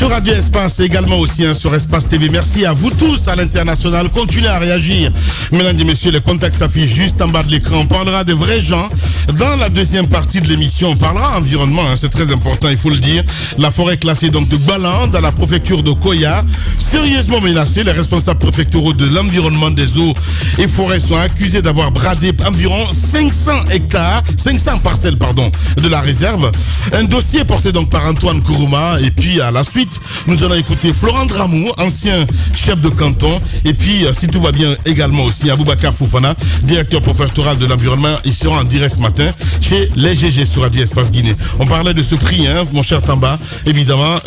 Sur Radio Espace et également aussi sur Espace TV. Merci à vous tous à l'international. Continuez à réagir. Mesdames et messieurs, les contacts s'affichent juste en bas de l'écran. On parlera de vrais gens. Dans la deuxième partie de l'émission, on parlera environnement. C'est très important, il faut le dire. La forêt classée donc de Balan dans la préfecture de Koya, sérieusement menacée. Les responsables préfectoraux de l'environnement des eaux et forêts sont accusés d'avoir bradé environ 500 parcelles de la réserve. Un dossier porté donc par Antoine Kourouma. Et puis à la suite, nous allons écouter Florent Dramou, ancien chef de canton. Et puis, si tout va bien, également aussi Aboubakar Foufana, directeur préfectoral de l'environnement. Ils seront en direct ce matin chez les GG sur Radio Espace Guinée. On parlait de ce prix, mon cher Tamba. Évidemment,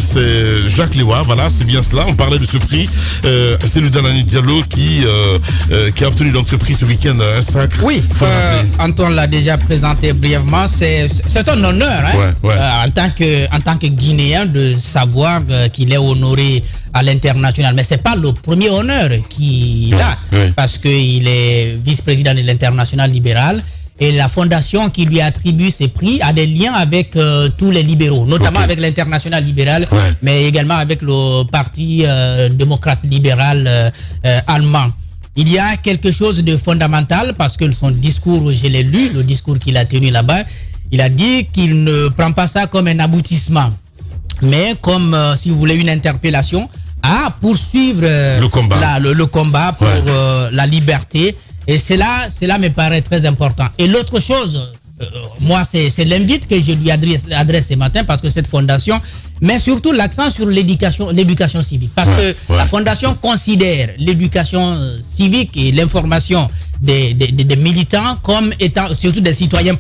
c'est Jacques Lewa. Voilà, c'est bien cela. On parlait de ce prix. C'est le Danani Diallo qui a obtenu donc ce prix ce week-end. Un sacre. Oui, Antoine l'a déjà présenté brièvement. C'est un honneur en tant que Guinéen de savoir qu'il est honoré à l'international. Mais c'est pas le premier honneur qu'il a, parce qu'il est vice-président de l'international libéral. Et la fondation qui lui attribue ces prix a des liens avec tous les libéraux, notamment avec l'international libéral, mais également avec le parti démocrate libéral allemand. Il y a quelque chose de fondamental parce que son discours, je l'ai lu, le discours qu'il a tenu là-bas, il a dit qu'il ne prend pas ça comme un aboutissement, mais comme, si vous voulez, une interpellation à poursuivre le combat pour la liberté. Et cela me paraît très important. Et l'autre chose, moi, c'est l'invite que je lui adresse ce matin, parce que cette fondation met surtout l'accent sur l'éducation civique. Parce que la fondation considère l'éducation civique et l'information des militants comme étant, surtout des citoyens,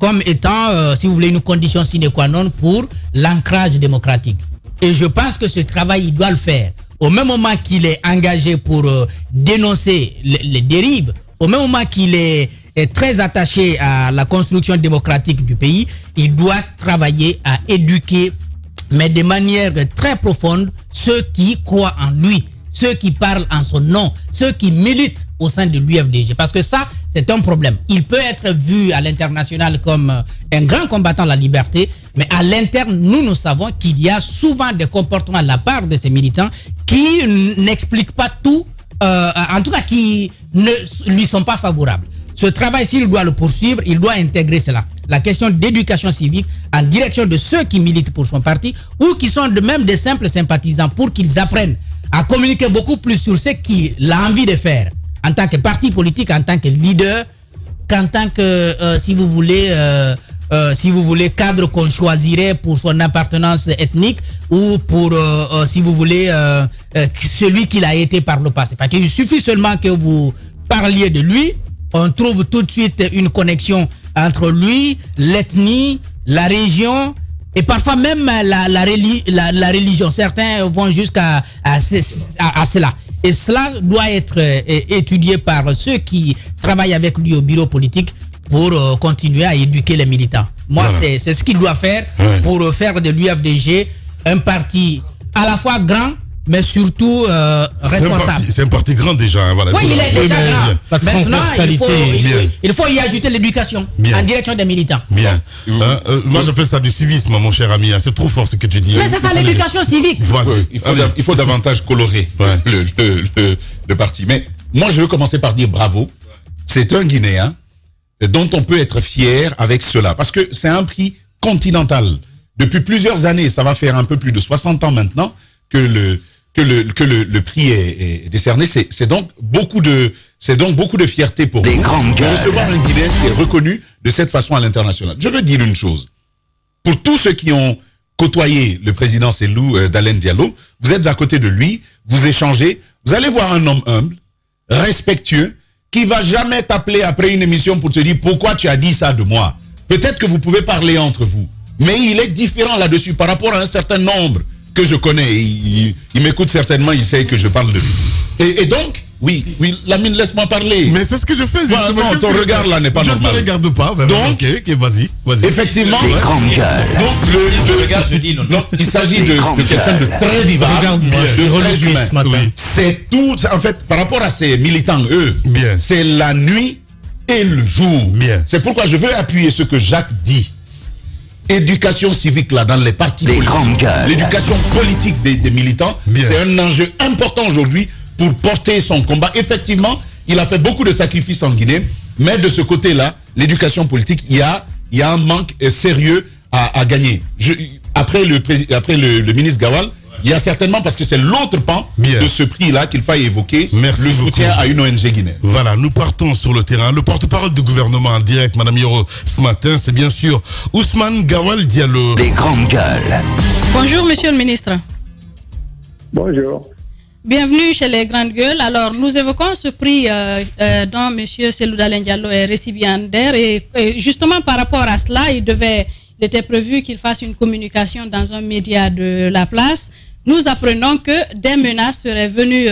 comme étant, si vous voulez, une condition sine qua non pour l'ancrage démocratique. Et je pense que ce travail, il doit le faire. Au même moment qu'il est engagé pour dénoncer les dérives, au même moment qu'il est très attaché à la construction démocratique du pays, il doit travailler à éduquer, mais de manière très profonde, ceux qui croient en lui, ceux qui parlent en son nom, ceux qui militent au sein de l'UFDG. Parce que ça, c'est un problème. Il peut être vu à l'international comme un grand combattant de la liberté, mais à l'interne, nous savons qu'il y a souvent des comportements de la part de ces militants qui n'expliquent pas tout, en tout cas qui ne lui sont pas favorables. Ce travail, s'il doit le poursuivre, il doit intégrer cela. La question d'éducation civique en direction de ceux qui militent pour son parti ou qui sont de même des simples sympathisants, pour qu'ils apprennent à communiquer beaucoup plus sur ce qu'il a envie de faire en tant que parti politique, en tant que leader, qu'en tant que, si vous voulez, cadre qu'on choisirait pour son appartenance ethnique ou pour, si vous voulez, celui qu'il a été par le passé. Parce qu'il suffit seulement que vous parliez de lui, on trouve tout de suite une connexion entre lui, l'ethnie, la région et parfois même la religion. Certains vont jusqu'à cela. Et cela doit être étudié par ceux qui travaillent avec lui au bureau politique pour continuer à éduquer les militants. Moi, c'est ce qu'il doit faire pour faire de l'UFDG un parti à la fois grand, mais surtout responsable. C'est un parti grand déjà. Voilà. Oui, il est déjà grand. Maintenant, il faut y ajouter l'éducation en direction des militants. Bien. Moi, j'appelle ça du civisme, mon cher ami. C'est trop fort ce que tu dis. Mais c'est ça, l'éducation civique. Il faut davantage colorer le parti. Mais moi, je veux commencer par dire bravo. C'est un Guinéen dont on peut être fier avec cela. Parce que c'est un prix continental. Depuis plusieurs années, ça va faire un peu plus de 60 ans maintenant que le prix est décerné. C'est donc beaucoup de fierté pour nous de recevoir un Guinéen qui est reconnu de cette façon à l'international. Je veux dire une chose. Pour tous ceux qui ont côtoyé le président Cellou Dalein Diallo, vous êtes à côté de lui, vous échangez, vous allez voir un homme humble, respectueux, qui va jamais t'appeler après une émission pour te dire pourquoi tu as dit ça de moi. Peut-être que vous pouvez parler entre vous, mais il est différent là-dessus par rapport à un certain nombre que je connais. Il m'écoute certainement, il sait que je parle de lui. Et donc, oui, Lamine, laisse-moi parler. Mais c'est ce que je fais. Non, ton regard là n'est pas normal. Je ne te regarde pas. Donc, vas-y. Effectivement, donc, il s'agit de quelqu'un de très vivant, de très humain. C'est tout, en fait, par rapport à ces militants, eux, c'est la nuit et le jour. C'est pourquoi je veux appuyer ce que Jacques dit. éducation civique là dans les partis politiques, l'éducation politique des militants, c'est un enjeu important aujourd'hui pour porter son combat. Effectivement, il a fait beaucoup de sacrifices en Guinée, mais de ce côté-là, l'éducation politique, il y a un manque sérieux à gagner. Après le ministre Gawal, il y a certainement, parce que c'est l'autre pan de ce prix-là qu'il faille évoquer, le soutien à une ONG guinéenne. Voilà, nous partons sur le terrain. Le porte-parole du gouvernement en direct, Madame Yoro, ce matin, c'est bien sûr Ousmane Gawal Diallo. Les grandes gueules. Bonjour, Monsieur le ministre. Bonjour. Bienvenue chez les grandes gueules. Alors, nous évoquons ce prix dont Monsieur Cellou Dalein Diallo est récipiendaire et justement par rapport à cela, il était prévu qu'il fasse une communication dans un média de la place. Nous apprenons que des menaces seraient venues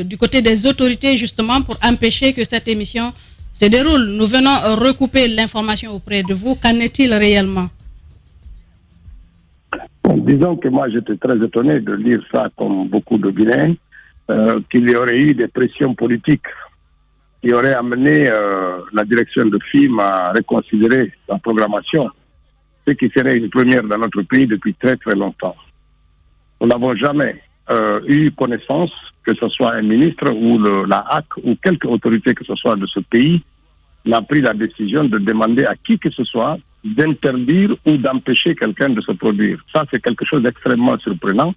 du côté des autorités justement pour empêcher que cette émission se déroule. Nous venons recouper l'information auprès de vous. Qu'en est-il réellement? Bon, disons que moi j'étais très étonné de lire ça comme beaucoup de Guinéens, qu'il y aurait eu des pressions politiques qui auraient amené la direction de film à reconsidérer la programmation, ce qui serait une première dans notre pays depuis très très longtemps. Nous n'avons jamais eu connaissance, que ce soit un ministre ou la HAC ou quelque autorité que ce soit de ce pays, n'a pris la décision de demander à qui que ce soit d'interdire ou d'empêcher quelqu'un de se produire. Ça, c'est quelque chose d'extrêmement surprenant.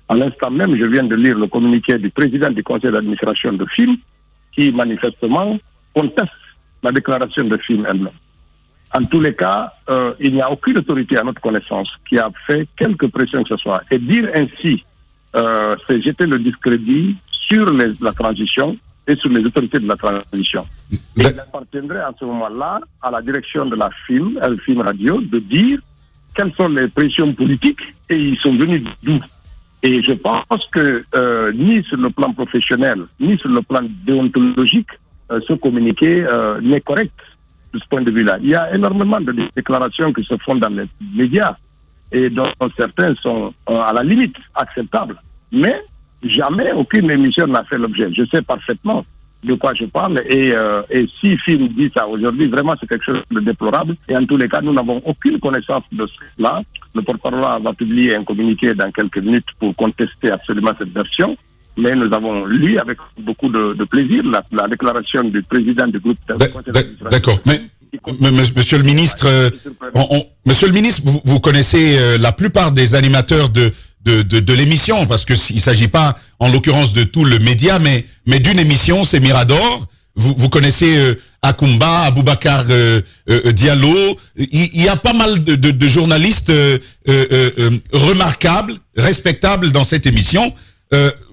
À l'instant même, je viens de lire le communiqué du président du conseil d'administration de film qui, manifestement, conteste la déclaration de film elle-même. En tous les cas, il n'y a aucune autorité à notre connaissance qui a fait quelque pression que ce soit. Et dire ainsi, c'est jeter le discrédit sur la transition et sur les autorités de la transition. Et il appartiendrait à ce moment-là à la direction de la film radio, de dire quelles sont les pressions politiques et ils sont venus d'où. Et je pense que ni sur le plan professionnel, ni sur le plan déontologique, ce communiqué n'est correct. De ce point de vue-là, il y a énormément de déclarations qui se font dans les médias et dont certains sont à la limite acceptables. Mais jamais aucune émission n'a fait l'objet. Je sais parfaitement de quoi je parle et si film dit ça aujourd'hui, vraiment c'est quelque chose de déplorable. Et en tous les cas, nous n'avons aucune connaissance de cela. Le porte-parole va publier un communiqué dans quelques minutes pour contester absolument cette version. Mais nous avons lu avec beaucoup de plaisir la déclaration du président du groupe. D'accord. Mais Monsieur le ministre, Monsieur le ministre, vous connaissez la plupart des animateurs de l'émission, parce que il s'agit pas, en l'occurrence, de tout le média, mais d'une émission, c'est Mirador. Vous connaissez Akumba, Aboubacar Diallo. Il y a pas mal de journalistes remarquables, respectables dans cette émission.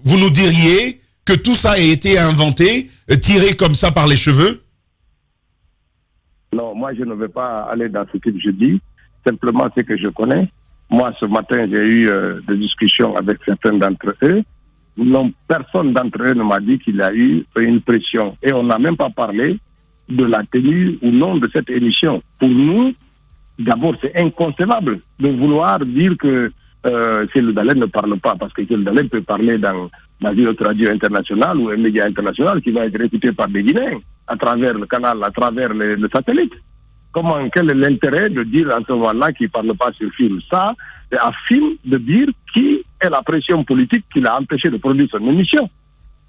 Vous nous diriez que tout ça a été inventé, tiré comme ça par les cheveux? Non, moi je ne vais pas aller dans ce que je dis, simplement ce que je connais. Moi ce matin j'ai eu des discussions avec certains d'entre eux. Non, personne d'entre eux ne m'a dit qu'il y a eu une pression. Et on n'a même pas parlé de la tenue ou non de cette émission. Pour nous, d'abord c'est inconcevable de vouloir dire que Cellou Dalein ne parle pas, parce que Cellou Dalein peut parler dans une autre radio internationale ou un média international qui va être écouté par des Guinéens à travers le canal, à travers le satellite. Quel est l'intérêt de dire en ce moment-là qu'il ne parle pas sur film? Ça, c'est à film de dire qui est la pression politique qui l'a empêché de produire son émission.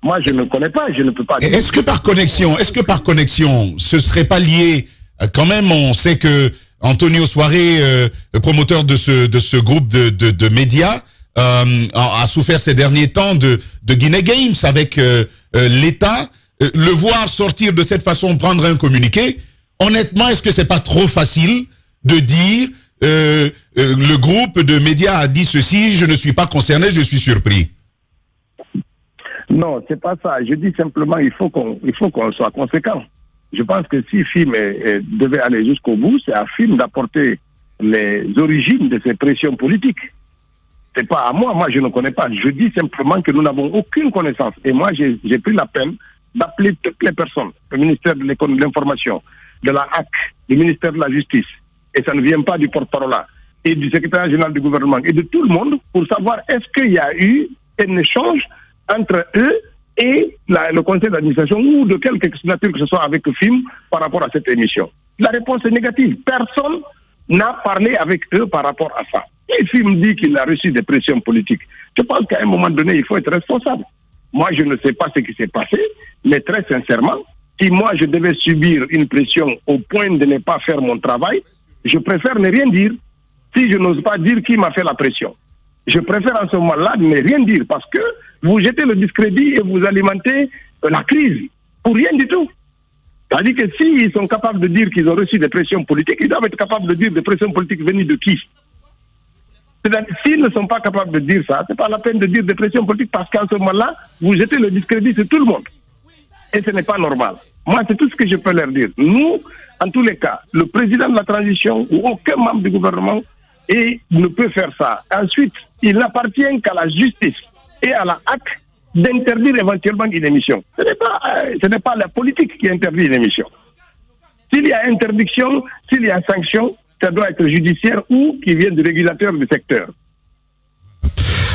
Moi, je ne connais pas, je ne peux pas dire. Est-ce que par connexion, ce serait pas lié, quand même, on sait que Antonio Soiré, le promoteur de ce groupe de médias, a souffert ces derniers temps de Guinea Games avec l'État. Le voir sortir de cette façon, prendre un communiqué, honnêtement, est-ce que c'est pas trop facile de dire le groupe de médias a dit ceci, je ne suis pas concerné, je suis surpris? Non, c'est pas ça. Je dis simplement il faut qu'on soit conséquent. Je pense que si film devait aller jusqu'au bout, c'est à film d'apporter les origines de ces pressions politiques. C'est pas à moi, je ne connais pas. Je dis simplement que nous n'avons aucune connaissance. Et moi, j'ai pris la peine d'appeler toutes les personnes, le ministère de l'Information, de la HAC, du ministère de la Justice, et ça ne vient pas du porte-parole, et du secrétaire général du gouvernement, et de tout le monde, pour savoir est-ce qu'il y a eu un échange entre eux et le conseil d'administration ou de quelque nature que ce soit avec le film par rapport à cette émission. La réponse est négative. Personne n'a parlé avec eux par rapport à ça. Et s'il me dit qu'il a reçu des pressions politiques, je pense qu'à un moment donné, il faut être responsable. Moi, je ne sais pas ce qui s'est passé, mais très sincèrement, si moi je devais subir une pression au point de ne pas faire mon travail, je préfère ne rien dire. Si je n'ose pas dire qui m'a fait la pression, je préfère en ce moment-là ne rien dire parce que vous jetez le discrédit et vous alimentez la crise pour rien du tout. C'est-à-dire que s'ils sont capables de dire qu'ils ont reçu des pressions politiques, ils doivent être capables de dire des pressions politiques venues de qui? S'ils ne sont pas capables de dire ça, ce n'est pas la peine de dire des pressions politiques parce qu'en ce moment-là, vous jetez le discrédit sur tout le monde. Et ce n'est pas normal. Moi, c'est tout ce que je peux leur dire. Nous, en tous les cas, le président de la transition ou aucun membre du gouvernement ne peut faire ça. Ensuite, il n'appartient qu'à la justice et à la HAC d'interdire éventuellement une émission. Ce n'est pas la politique qui interdit une émission. S'il y a interdiction, s'il y a sanction, ça doit être judiciaire ou qui vient du régulateur du secteur.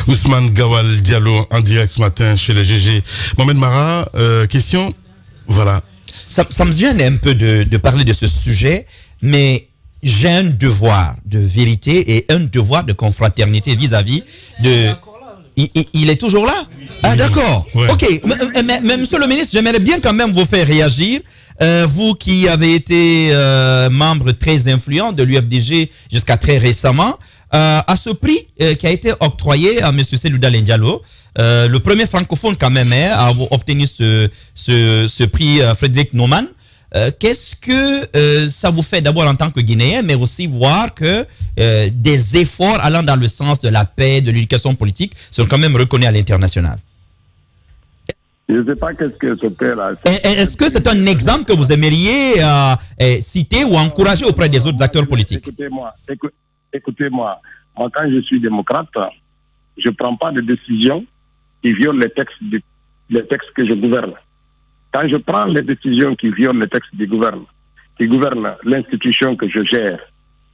Ousmane Gawal Diallo en direct ce matin chez les GG. Mohamed Mara, question. Voilà. Ça me gêne un peu de parler de ce sujet, mais j'ai un devoir de vérité et un devoir de confraternité vis-à-vis de... Il est toujours là? Ah, d'accord. Ouais. Ok. Mais monsieur le ministre, j'aimerais bien quand même vous faire réagir. Vous qui avez été membre très influent de l'UFDG jusqu'à très récemment, à ce prix qui a été octroyé à monsieur Cellou Dalein Diallo, le premier francophone quand même à obtenir ce prix Frédéric Naumann. Qu'est-ce que ça vous fait d'abord en tant que Guinéen, mais aussi voir que des efforts allant dans le sens de la paix, de l'éducation politique sont quand même reconnus à l'international? Je ne sais pas qu'est-ce que ce père-là... Est-ce que c'est un exemple que vous aimeriez citer ou encourager auprès des autres acteurs politiques? Écoutez-moi. Moi, quand je suis démocrate, je ne prends pas de décision qui violent les textes que je gouverne. Quand je prends les décisions qui violent les textes qui gouvernent l'institution que je gère,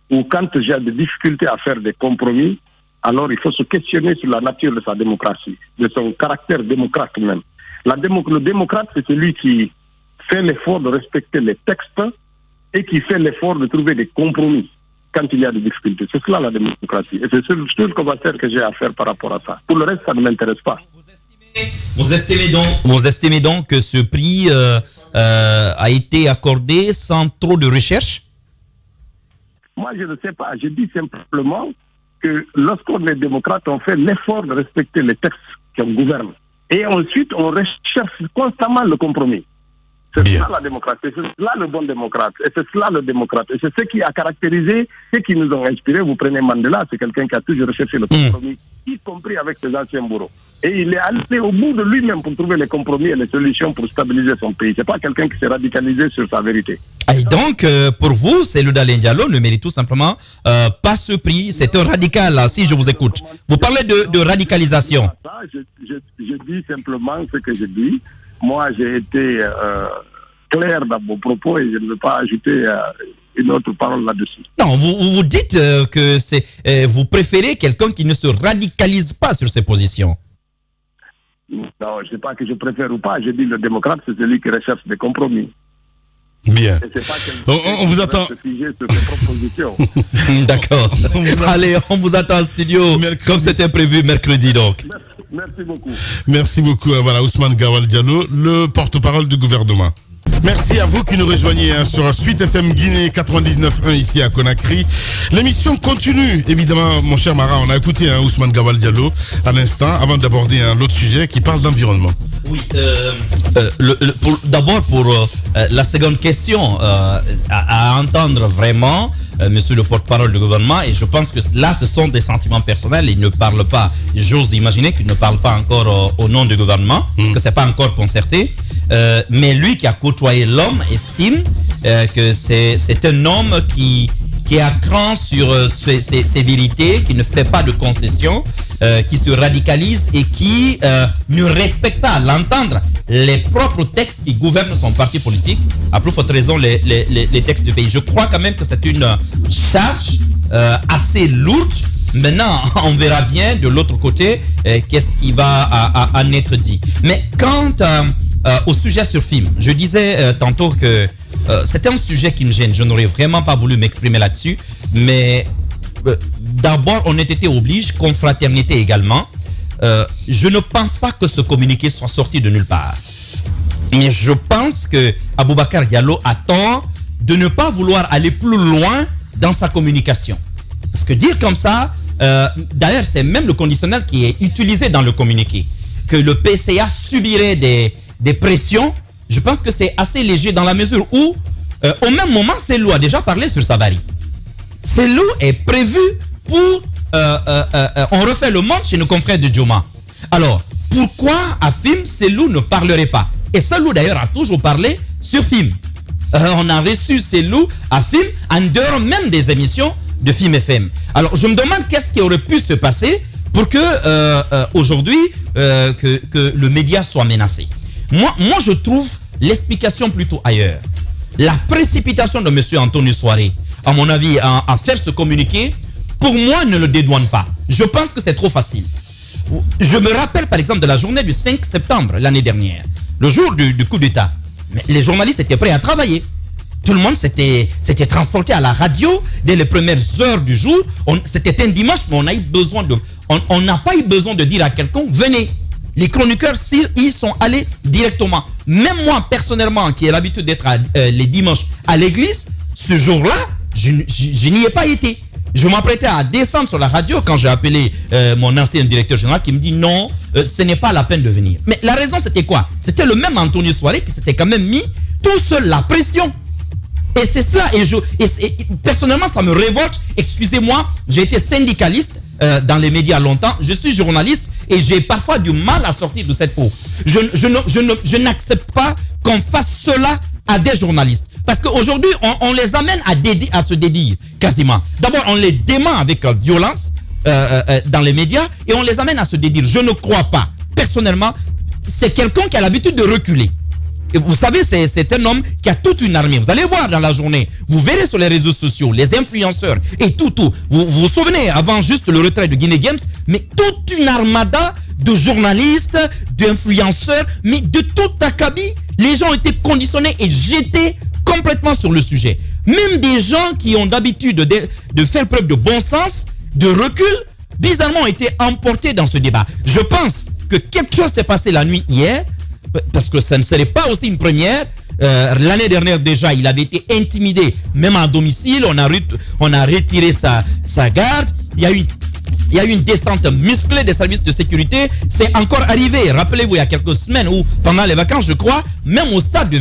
ou quand j'ai des difficultés à faire des compromis, alors il faut se questionner sur la nature de sa démocratie, de son caractère démocrate même. Le démocrate, c'est celui qui fait l'effort de respecter les textes et qui fait l'effort de trouver des compromis quand il y a des difficultés. C'est cela la démocratie. Et c'est le seul commentaire que j'ai à faire par rapport à ça. Pour le reste, ça ne m'intéresse pas. Vous estimez donc que ce prix a été accordé sans trop de recherche? Moi, je ne sais pas. Je dis simplement que lorsqu'on est démocrate, on fait l'effort de respecter les textes qu'on gouverne. Et ensuite, on recherche constamment le compromis. C'est ça la démocratie, c'est cela le bon démocrate, et c'est cela le démocrate. Et c'est ce qui a caractérisé, ce qui nous ont inspiré. Vous prenez Mandela, c'est quelqu'un qui a toujours recherché le compromis, y compris avec ses anciens bourreaux. Et il est allé au bout de lui-même pour trouver les compromis et les solutions pour stabiliser son pays. C'est pas quelqu'un qui s'est radicalisé sur sa vérité. Et donc, pour vous, Cellou Dalein Diallo ne mérite tout simplement pas ce prix. C'est un radical, là, si je vous écoute. Vous parlez de radicalisation. Je dis simplement ce que je dis. Moi, j'ai été clair dans mon propos et je ne veux pas ajouter une autre parole là-dessus. Non, vous dites que vous préférez quelqu'un qui ne se radicalise pas sur ses positions. Non, je ne sais pas que je préfère ou pas. Je dis le démocrate, c'est celui qui recherche des compromis. Bien. On vous attend. D'accord. Allez, on vous attend en studio, comme c'était prévu mercredi donc. Merci beaucoup. Merci beaucoup. Voilà, Ousmane Gawal Diallo, le porte-parole du gouvernement. Merci à vous qui nous rejoignez sur Suite FM Guinée 99.1 ici à Conakry. L'émission continue, évidemment, mon cher Mara. On a écouté Ousmane Gawal Diallo à l'instant, avant d'aborder l'autre sujet qui parle d'environnement. Oui, d'abord pour la seconde question, à entendre vraiment monsieur le porte-parole du gouvernement, et je pense que là, ce sont des sentiments personnels. Il ne parle pas, j'ose imaginer qu'il ne parle pas encore au nom du gouvernement, parce que c'est pas encore concerté. Mais lui qui a côtoyé l'homme estime que c'est un homme qui est à cran sur ses vérités, qui ne fait pas de concessions, qui se radicalise et qui ne respecte pas, à l'entendre, les propres textes qui gouvernent son parti politique, à plus forte raison les textes du pays. Je crois quand même que c'est une charge assez lourde. Maintenant, on verra bien de l'autre côté qu'est-ce qui va en être dit. Mais quand au sujet sur film. Je disais tantôt que c'était un sujet qui me gêne. Je n'aurais vraiment pas voulu m'exprimer là-dessus. Mais d'abord, on était obligé, confraternité également. Je ne pense pas que ce communiqué soit sorti de nulle part. Mais je pense que Aboubacar Diallo a tort de ne pas vouloir aller plus loin dans sa communication. Parce que dire comme ça, d'ailleurs, c'est même le conditionnel qui est utilisé dans le communiqué. Que le PCA subirait des pressions, je pense que c'est assez léger dans la mesure où, au même moment, Cellou a déjà parlé sur Savary. Cellou est prévu pour... on refait le monde chez nos confrères de Djoma. Alors, pourquoi à Film, Cellou ne parlerait pas? Et Cellou d'ailleurs a toujours parlé sur Film. On a reçu Cellou à Film en dehors même des émissions de Film FM. Alors, je me demande qu'est-ce qui aurait pu se passer pour que aujourd'hui que le média soit menacé. Moi, je trouve l'explication plutôt ailleurs. La précipitation de M. Antonio Soiré, à mon avis, à faire ce communiqué, pour moi, ne le dédouane pas. Je pense que c'est trop facile. Je me rappelle par exemple de la journée du 5 septembre l'année dernière, le jour du coup d'État. Mais les journalistes étaient prêts à travailler. Tout le monde s'était transporté à la radio dès les premières heures du jour. C'était un dimanche, mais on n'a pas eu besoin de dire à quelqu'un, venez. Les chroniqueurs, ils sont allés directement. Même moi, personnellement, qui ai l'habitude d'être les dimanches à l'église, ce jour-là, je n'y ai pas été. Je m'apprêtais à descendre sur la radio quand j'ai appelé mon ancien directeur général qui me dit non, ce n'est pas la peine de venir. Mais la raison, c'était quoi? C'était le même Antonio Soiré qui s'était quand même mis tout seul la pression. Et c'est cela. Et personnellement, ça me révolte. Excusez-moi, j'ai été syndicaliste dans les médias longtemps. Je suis journaliste et j'ai parfois du mal à sortir de cette peau. Je n'accepte pas qu'on fasse cela à des journalistes. Parce qu'aujourd'hui, on les amène à se dédire quasiment. D'abord, on les dément avec violence dans les médias et on les amène à se dédire. Je ne crois pas. Personnellement, c'est quelqu'un qui a l'habitude de reculer. Et vous savez, c'est un homme qui a toute une armée. Vous allez voir dans la journée, vous verrez sur les réseaux sociaux, les influenceurs et tout. Vous vous souvenez, avant juste le retrait de Guinée Games, mais toute une armada de journalistes, d'influenceurs, mais de tout acabit. Les gens ont été conditionnés et jetés complètement sur le sujet. Même des gens qui ont d'habitude de faire preuve de bon sens, de recul, bizarrement ont été emportés dans ce débat. Je pense que quelque chose s'est passé la nuit hier, parce que ça ne serait pas aussi une première. L'année dernière déjà, il avait été intimidé, même à domicile. On a retiré sa garde. Il y a eu une descente musclée des services de sécurité. C'est encore arrivé. Rappelez-vous, il y a quelques semaines où, pendant les vacances, je crois, même au stade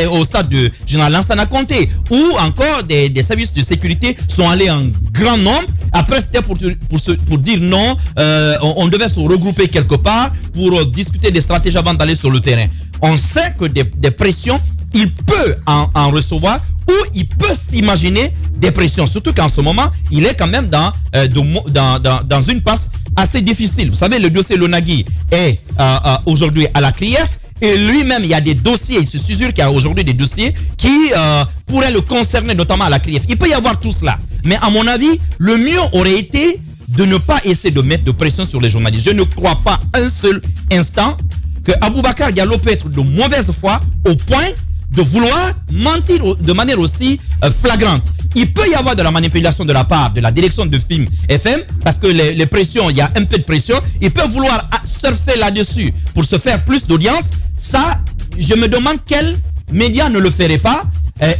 au stade de Général Lansana Conté, où encore des services de sécurité sont allés en grand nombre. Après, c'était pour dire non, on devait se regrouper quelque part pour discuter des stratégies avant d'aller sur le terrain. On sait que des pressions, il peut en recevoir ou il peut s'imaginer des pressions. Surtout qu'en ce moment, il est quand même dans une passe assez difficile. Vous savez, le dossier Lonagui est aujourd'hui à la CRIEF. Et lui-même, il y a des dossiers, il se susurre qu'il y a aujourd'hui des dossiers qui pourraient le concerner, notamment à la CRIEF. Il peut y avoir tout cela. Mais à mon avis, le mieux aurait été de ne pas essayer de mettre de pression sur les journalistes. Je ne crois pas un seul instant que Aboubacar Diallo peut être de mauvaise foi au point de vouloir mentir de manière aussi flagrante. Il peut y avoir de la manipulation de la part de la direction de Film FM parce que les pressions, il y a un peu de pression. Il peut vouloir surfer là-dessus pour se faire plus d'audience. Ça, je me demande quel média ne le ferait pas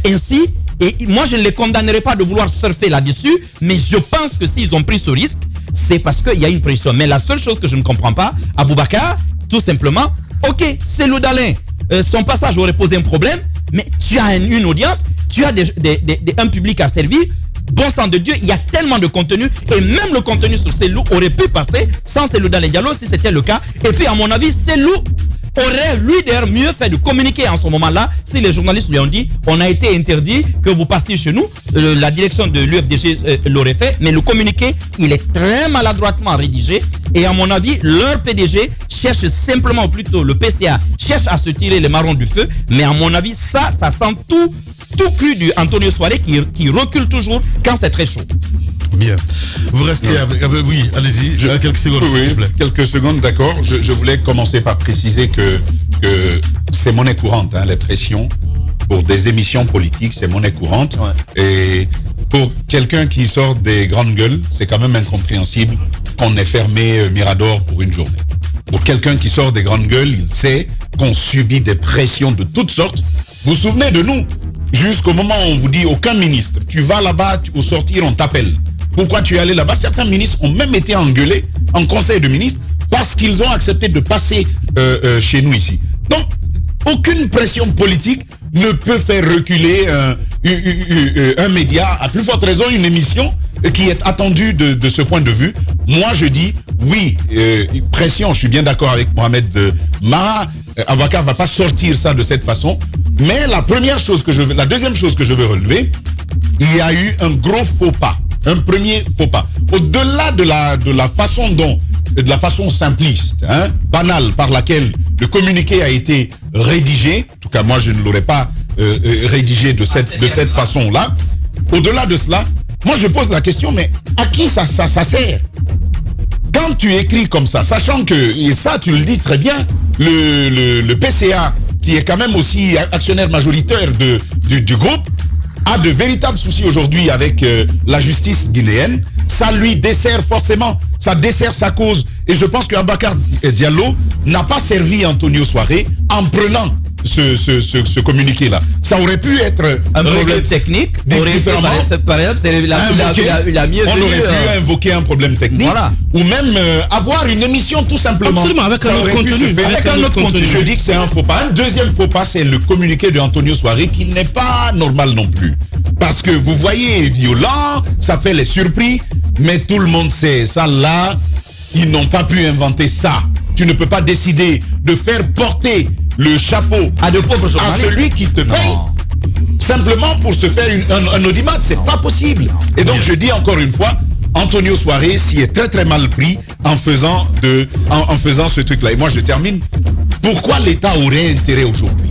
ainsi. Et moi, je ne les condamnerai pas de vouloir surfer là-dessus. Mais je pense que s'ils ont pris ce risque, c'est parce qu'il y a une pression. Mais la seule chose que je ne comprends pas, Aboubacar, tout simplement, ok, c'est Loudalin. Son passage aurait posé un problème, mais tu as une audience, tu as un public à servir. Bon sang de Dieu, il y a tellement de contenu et même le contenu sur Cellou aurait pu passer sans Cellou dans les dialogues si c'était le cas. Et puis à mon avis, Cellou aurait lui d'ailleurs mieux fait de communiquer en ce moment-là si les journalistes lui ont dit on a été interdit que vous passiez chez nous. La direction de l'UFDG l'aurait fait, mais le communiqué, il est très maladroitement rédigé et à mon avis, leur PDG cherche simplement, ou plutôt le PCA cherche à se tirer les marrons du feu, mais à mon avis, ça sent tout cru du Antonio Soiré qui recule toujours quand c'est très chaud. Bien. Vous restez avec... Oui, allez-y, quelques secondes. Oui, quelques secondes, d'accord. Je voulais commencer par préciser que que c'est monnaie courante, hein, les pressions pour des émissions politiques, c'est monnaie courante. Ouais. Et pour quelqu'un qui sort des grandes gueules, c'est quand même incompréhensible qu'on ait fermé Mirador pour une journée. Pour quelqu'un qui sort des grandes gueules, il sait qu'on subit des pressions de toutes sortes. Vous vous souvenez de nous? Jusqu'au moment où on vous dit aucun ministre, tu vas là-bas, au sortir, on t'appelle. Pourquoi tu es allé là-bas? Certains ministres ont même été engueulés en conseil de ministres parce qu'ils ont accepté de passer chez nous ici. Donc, aucune pression politique ne peut faire reculer un média, à plus forte raison une émission qui est attendue de ce point de vue. Moi, je dis oui, pression, je suis bien d'accord avec Mohamed Mara. Aboubacar va pas sortir ça de cette façon. Mais la deuxième chose que je veux relever, il y a eu un gros faux pas. Un premier faux pas. Au-delà de la façon simpliste, hein, banale par laquelle le communiqué a été rédigé, en tout cas moi je ne l'aurais pas rédigé de cette façon-là. Au-delà de cela, moi je pose la question, mais à qui ça sert? Quand tu écris comme ça, sachant que, et ça tu le dis très bien, le PCA, qui est quand même aussi actionnaire majoritaire du groupe, a de véritables soucis aujourd'hui avec la justice guinéenne, ça lui dessert forcément, ça dessert sa cause. Et je pense qu'Aboubacar Diallo n'a pas servi Antonio Souaré en prenant ce communiqué-là. Ça aurait pu être un problème technique. Par exemple, c'est la mieux. On aurait pu invoquer un problème technique. Voilà. Ou même avoir une émission tout simplement. Absolument, avec un autre contenu. Je dis que c'est un faux pas. Un deuxième faux pas, c'est le communiqué de Antonio Souaré qui n'est pas normal non plus. Parce que vous voyez, violent, ça fait les surpris, mais tout le monde sait, ça là, ils n'ont pas pu inventer ça. Tu ne peux pas décider de faire porter le chapeau à de pauvres journalistes, à celui qui te paye, simplement pour se faire un audimat. C'est pas possible. Et donc je dis encore une fois, Antonio Souaré s'y est très très mal pris en faisant ce truc-là. Et moi je termine. Pourquoi l'État aurait intérêt aujourd'hui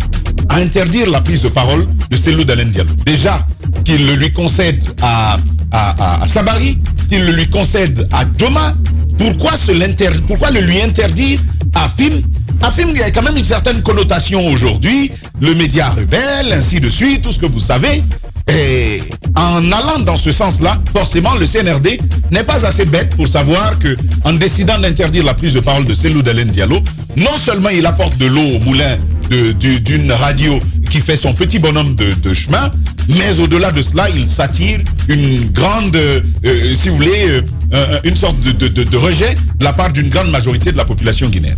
à interdire la prise de parole de Cellou Dalein Diallo? Déjà, qu'il le lui concède à Sabari, qu'il le lui concède à Djoma. Pourquoi le lui interdire à FIM? À FIM, il y a quand même une certaine connotation aujourd'hui, le média rebelle, ainsi de suite, tout ce que vous savez. Et en allant dans ce sens-là, forcément, le CNRD n'est pas assez bête pour savoir que, en décidant d'interdire la prise de parole de Cellou Dalein Diallo, non seulement il apporte de l'eau au moulin d'une radio qui fait son petit bonhomme de chemin, mais au-delà de cela, il s'attire une grande, si vous voulez, une sorte de rejet de la part d'une grande majorité de la population guinéenne.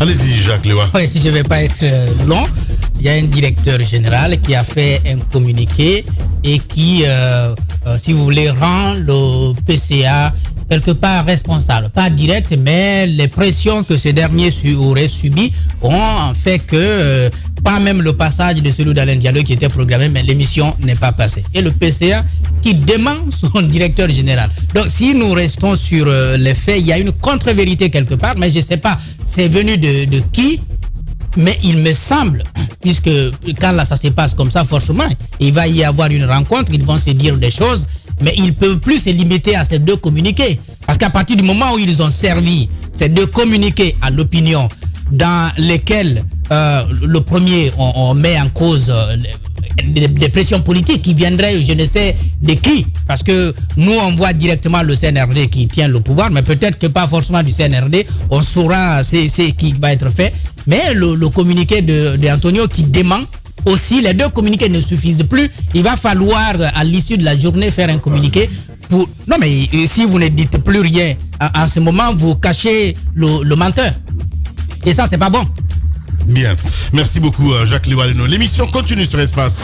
Allez-y, Jacques Lewa. Oui, je ne vais pas être long. Il y a un directeur général qui a fait un communiqué et qui, si vous voulez, rend le PCA quelque part responsable. Pas direct, mais les pressions que ce dernier aurait subies ont fait que, pas même le passage de Cellou Dalein Diallo qui était programmé, mais l'émission n'est pas passée. Et le PCA qui demande son directeur général. Donc, si nous restons sur les faits, il y a une contre-vérité quelque part, mais je ne sais pas, c'est venu de qui? Mais il me semble, puisque quand là ça se passe comme ça, forcément, il va y avoir une rencontre, ils vont se dire des choses, mais ils ne peuvent plus se limiter à ces deux communiqués. Parce qu'à partir du moment où ils ont servi ces deux communiqués à l'opinion, dans lesquels le premier, on met en cause des pressions politiques qui viendraient, je ne sais de qui, parce que nous on voit directement le CNRD qui tient le pouvoir, mais peut-être que pas forcément du CNRD, on saura ce qui va être fait, mais le communiqué d'Antonio qui dément aussi, les deux communiqués ne suffisent plus, il va falloir à l'issue de la journée faire un communiqué pour... Non mais si vous ne dites plus rien, en ce moment vous cachez le menteur, et ça c'est pas bon. Bien, merci beaucoup Jacques Lewa. L'émission continue sur Espace.